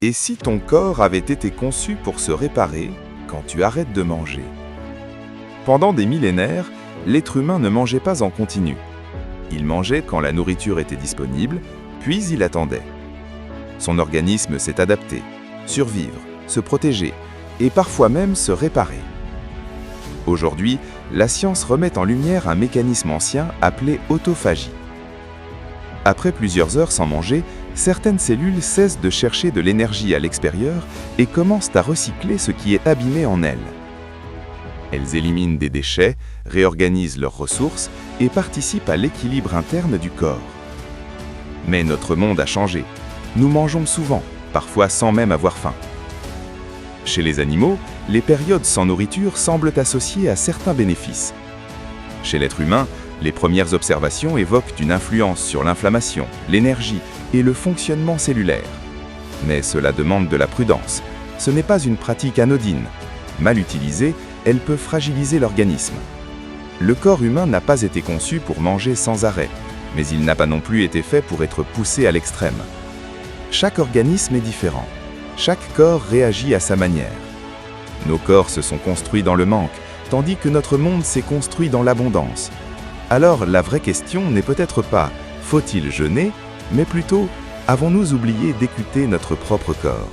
Et si ton corps avait été conçu pour se réparer quand tu arrêtes de manger? Pendant des millénaires, l'être humain ne mangeait pas en continu. Il mangeait quand la nourriture était disponible, puis il attendait. Son organisme s'est adapté, survivre, se protéger et parfois même se réparer. Aujourd'hui, la science remet en lumière un mécanisme ancien appelé autophagie. Après plusieurs heures sans manger, certaines cellules cessent de chercher de l'énergie à l'extérieur et commencent à recycler ce qui est abîmé en elles. Elles éliminent des déchets, réorganisent leurs ressources et participent à l'équilibre interne du corps. Mais notre monde a changé. Nous mangeons souvent, parfois sans même avoir faim. Chez les animaux, les périodes sans nourriture semblent associées à certains bénéfices. Chez l'être humain, les premières observations évoquent une influence sur l'inflammation, l'énergie et le fonctionnement cellulaire. Mais cela demande de la prudence. Ce n'est pas une pratique anodine. Mal utilisée, elle peut fragiliser l'organisme. Le corps humain n'a pas été conçu pour manger sans arrêt, mais il n'a pas non plus été fait pour être poussé à l'extrême. Chaque organisme est différent. Chaque corps réagit à sa manière. Nos corps se sont construits dans le manque, tandis que notre monde s'est construit dans l'abondance. Alors la vraie question n'est peut-être pas « faut-il jeûner ?», mais plutôt « avons-nous oublié d'écouter notre propre corps ?»